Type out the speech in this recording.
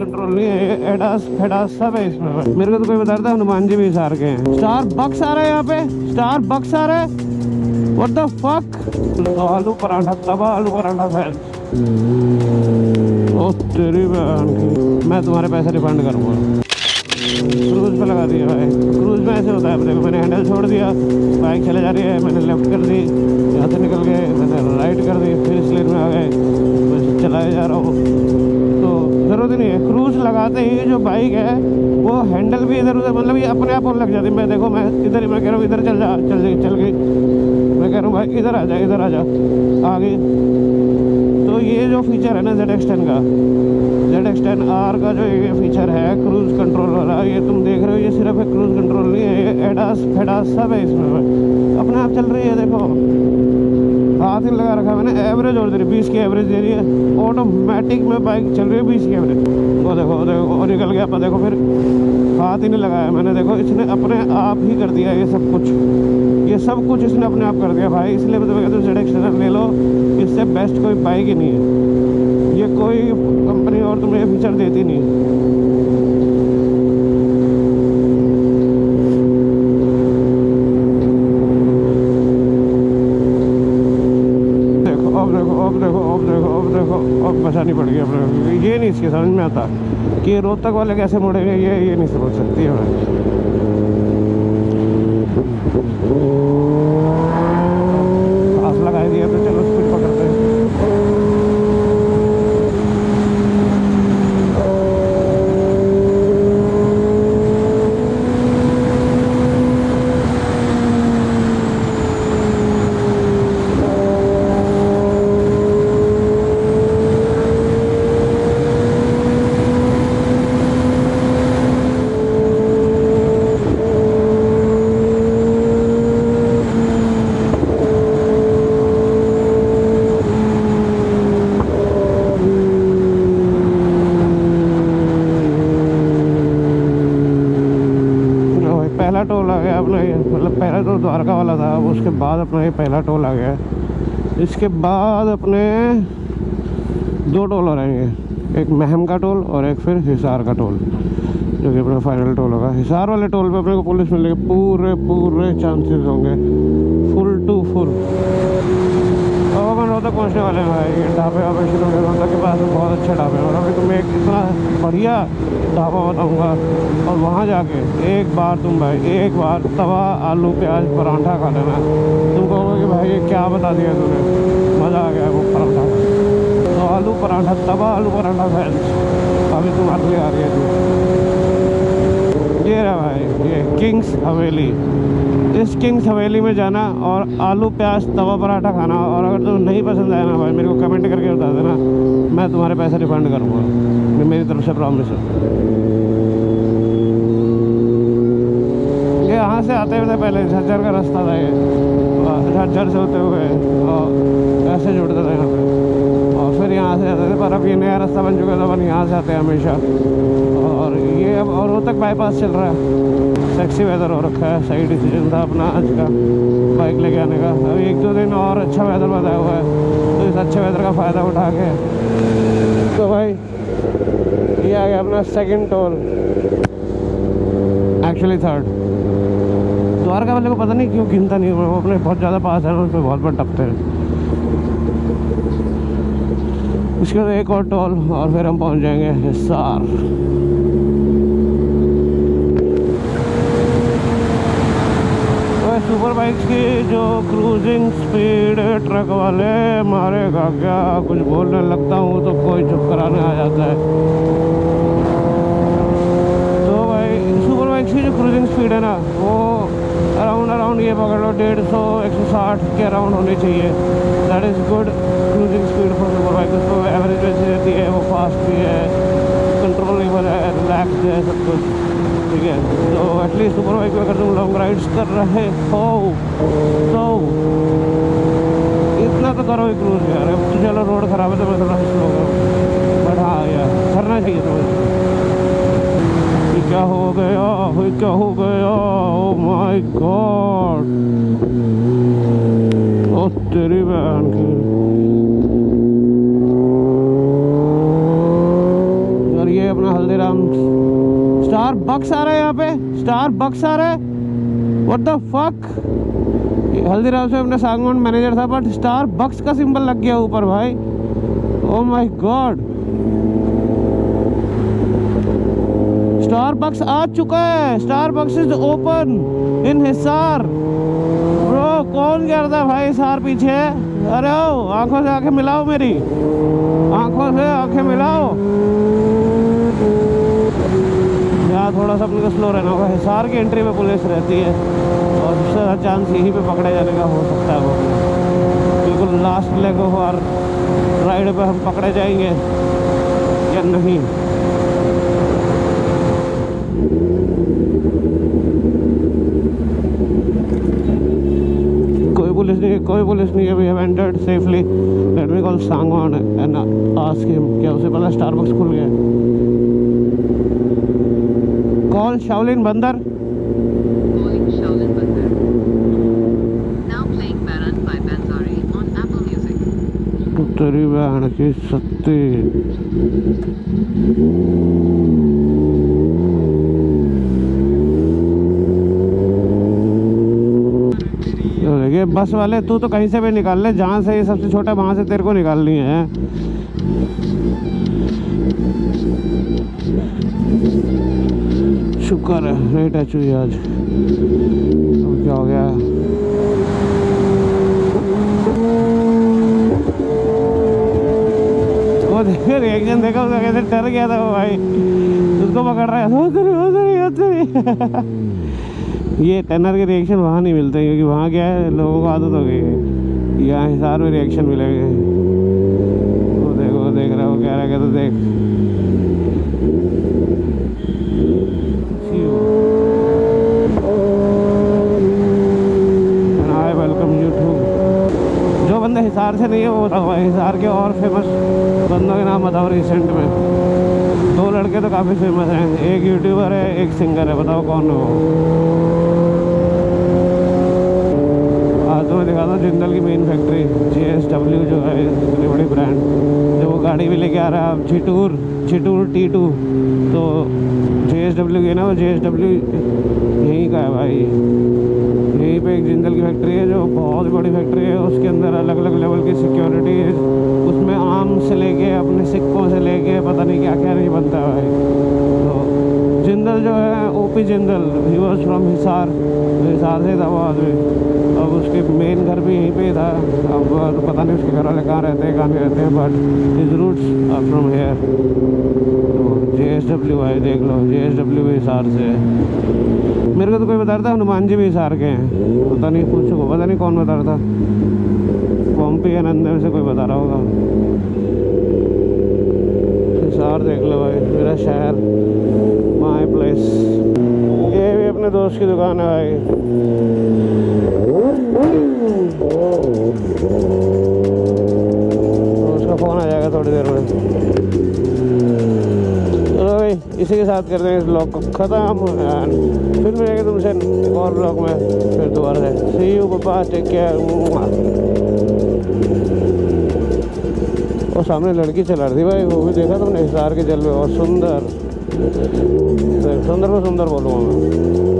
Control नहीं है, ADAS फेडास सब है इसमें। मेरे को तो कोई बता रहा था हनुमान जी भी हिसार के हैं। स्टार बक्स आ रहा है यहाँ पे, स्टार बक्स आ रहा है। What the fuck. आलू पराठा तवा, आलू पराठा फैन। ओ तेरी बहन की, मैं तुम्हारे पैसे रिफंड करूँगा। क्रूज पे लगा दिया भाई। क्रूज में ऐसे होता है, देखो मैंने हैंडल छोड़ दिया, बाइक चले जा रही है, मैंने लेफ्ट कर दी, यहाँ से निकल गए, मैंने राइट कर दी, फिर इस लेन में आ गए, मैं चलाए जा रहा हूँ। तो ज़रूरत नहीं है, क्रूज लगाते ही जो बाइक है वो हैंडल भी इधर उधर, मतलब ये अपने आप होने लग जाती है। मैं देखो, मैं इधर, मैं कह रहा हूँ इधर चल जा, चल गई, मैं कह रहा हूँ भाई इधर आ जा, इधर आ जा, आ गई। तो ये जो फीचर है ना ZX10 का, ZX10R का जो ये फीचर है क्रूज कंट्रोल वाला, ये तुम देख रहे हो, ये सिर्फ एक क्रूज कंट्रोल नहीं है, ये एडास फेडास सब है इसमें। अपने आप चल रही है, देखो हाथ ही लगा रखा है मैंने, एवरेज और दे रही, 20 की एवरेज दे रही है। ऑटोमेटिक में बाइक चल रही है 20 की एवरेज। वो देखो वो निकल गया, देखो फिर हाथ ही नहीं लगाया मैंने, देखो इसने अपने आप ही कर दिया ये सब कुछ, ये सब कुछ इसने अपने आप कर दिया भाई। इसलिए मैं तुम्हें कहता हूँ ZX10 ले लो, इससे बेस्ट कोई बाइक ही नहीं है। ये कोई कंपनी और तुम्हें ये फीचर देती नहीं है। अब बचानी पड़ गई अपने। ये नहीं इसके समझ में आता कि रोहतक वाले कैसे मुड़ेंगे, ये नहीं समझ सकती है मैं। पास लगा दिया तो चलो स्पीड पकड़ते हैं। पहला टोल आ गया अपना, ये मतलब पहला टोल द्वारका वाला था, उसके बाद अपना ये पहला टोल आ गया। इसके बाद अपने 2 टोल हो रहेंगे, एक महम का टोल और एक फिर हिसार का टोल, जो कि अपना फाइनल टोल होगा। हिसार वाले टोल पे अपने को पुलिस मिलने के पूरे चांसेस होंगे, फुल टू फुल। और अपन रोहतक पहुँचने वाले हैं भाई। ढाबे वाबे शुरू हो गए रोहतक के पास में, बहुत अच्छे ढाबे हैं। और अभी तुम्हें एक इतना बढ़िया ढाबा बताऊँगा, और वहाँ जाके एक बार तुम भाई, एक बार तवा आलू प्याज पराठा खा लेना, तुम कहोगे कि भाई ये क्या बता दिया तूने, मज़ा आ गया वो पराठा। तो आलू पराठा, तवा आलू पराठा फैंस अभी तुम्हारे लिए आ रही है। ये रहा भाई, ये किंग्स हवेली। इस किंग्स हवेली में जाना और आलू प्याज तवा पराठा खाना। और अगर तुम्हें नहीं पसंद आया ना भाई, मेरे को कमेंट करके बता देना, मैं तुम्हारे पैसे रिफंड करूँगा, मेरी तरफ से प्रॉमिस है। ये यहाँ से आते हुए पहले झज्जर का रास्ता था, ये झज्जर से होते हुए और ऐसे जुड़ते थे यहाँ पे, और फिर यहाँ से आते थे। पर अब ये नया रास्ता बन चुका था, अपन यहाँ से आते हैं हमेशा। और ये अब और रोहतक बाईपास चल रहा है। सेक्सी वेदर हो रखा है, सही डिसीजन था अपना आज का बाइक लेके आने का। अभी 1-2 दिन और अच्छा वेदर बताया हुआ है, तो इस अच्छे वेदर का फ़ायदा उठा के तो भाई ये आ गया अपना second toll, actually third. Dwarka वाले को पता नहीं क्यों गिनता नहीं, वो अपने बहुत ज़्यादा पास है ना, उस पर बहुत बार टपते हैं। उसके बाद एक और टोल और फिर हम पहुंच जाएंगे हिसार। सुपर बाइक्स की जो क्रूजिंग स्पीड ट्रक वाले मारेगा क्या, कुछ बोलने लगता हूँ तो कोई चुप कराने आ जाता है। तो भाई सुपर बाइक्स की जो क्रूजिंग स्पीड है ना, वो अराउंड ये पकड़ लो 150-160 के अराउंड होनी चाहिए। That is good cruising speed for super bike. उसको एवरेज वैसे रहती है, वो फास्ट भी है, कंट्रोलेबल है, रिलैक्स है, सब कुछ ठीक है। तो एटलीस्ट सुपर बाइक में अगर तुम लॉन्ग राइड्स कर रहे हो तो इतना तो करो ही क्रूज यार। अब तो चलो रोड ख़राब है तो मैं थोड़ा स्लो करूँ, बट हाँ यार करना चाहिए तुम्हें। क्या हो गया, क्या हो गया, ओ माय गॉड, ओ तेरी बहन की। और ये अपना स्टार बक्स आ रहा है यहाँ पे, स्टार बक्स आ रहा है। What the fuck. हल्दीराम से अपने सांगवान मैनेजर था, बट स्टार बक्स का सिंबल लग गया ऊपर भाई। Oh my god, Starbucks आ चुका है। Starbucks is open in Hisar. Bro कौन करता भाई हिसार पीछे। अरे ओ आंखों से आंखें मिलाओ, मेरी आंखों से आंखें मिलाओ। यहाँ थोड़ा सा अपने को स्लो रहना होगा। हिसार की एंट्री में पुलिस रहती है और सबसे ज़्यादा चांस यहीं पे पकड़े जाने का हो सकता है। वो बिल्कुल last leg of our ride पे हम पकड़े जाएंगे या नहीं। कोई पुलिस नहीं है। We have entered safely. Let me call Sangwan and ask him क्या उसे पता स्टारबक्स खुल गया। कॉल शाओलिन बंदर। Calling Shaolin Bandar. Now playing Baran by Banzari on Apple Music. तो तेरी बहन की सत्ती। देखिए बस वाले, तू तो कहीं से भी निकाल ले, जहाँ से ये सबसे छोटा वहाँ से तेरे को निकालनी है। शुक्र है नहीं टच हुई आज। अब क्या हो गया। वो देखिए रिएक्शन देखा उसका, कैसे डर गया था वो भाई। उसको पकड़ रहा है उधर। ये टेनर के रिएक्शन वहाँ नहीं मिलते, क्योंकि वहाँ क्या है लोगों को आदत हो गई है। यहाँ हिसार में रिएक्शन मिलेंगे। वो देखो, वो देख रहा है, वो कह रहा है तो देख। Hi welcome you to. जो बंदे हिसार से नहीं है वो बताओ, हिसार के और फेमस बंदों के नाम बताओ। रिसेंट में 2 लड़के तो काफ़ी फेमस हैं, एक यूट्यूबर है, एक सिंगर है। बताओ कौन है वो। तो मैं दिखाता हूँ जिंदल की मेन फैक्ट्री JSW जो है, इतनी बड़ी ब्रांड। जो वो गाड़ी भी लेके आ रहा है छिटूर T2, तो JSW की ना, वो JSW यहीं का है भाई। यहीं पे एक जिंदल की फैक्ट्री है जो बहुत बड़ी फैक्ट्री है। उसके अंदर अलग अलग लेवल की सिक्योरिटी है। उसमें आम से लेके अपने सिक्कों से लेके पता नहीं क्या क्या नहीं बनता है भाई। तो जिंदल जो है OP Jindal, he was from Hisar. Hisar से था वो आदमी। अब उसके मेन घर भी यहीं पे ही था। अब तो पता नहीं उसके घर वाले कहाँ रहते हैं कहाँ नहीं रहते हैं, but his roots are from here. तो JSW भाई देख लो, JSW भी हिसार से है। मेरे को तो कोई बता रहा था हनुमान जी भी हिसार के हैं। पता नहीं, पूछो, पता नहीं कौन बता रहा था। पॉम्पी या नंदे में से कोई बता रहा होगा। हिसार देख लो भाई, मेरा शहर, माय प्लेस। ये भी अपने दोस्त की दुकान है भाई। उसका फ़ोन आ जाएगा थोड़ी देर में। चलो भाई, इसी के साथ करते हैं इस ब्लॉग को ख़त्म। फिर मिलेंगे तुमसे एक और ब्लॉग में फिर दोबारा से। सी यू, बाय, टेक केयर। और सामने लड़की चला रही थी भाई, वो भी देखा तुमने हिसार के जलवे। और सुंदर, सुंदर को सुंदर बोलूँगा मैं।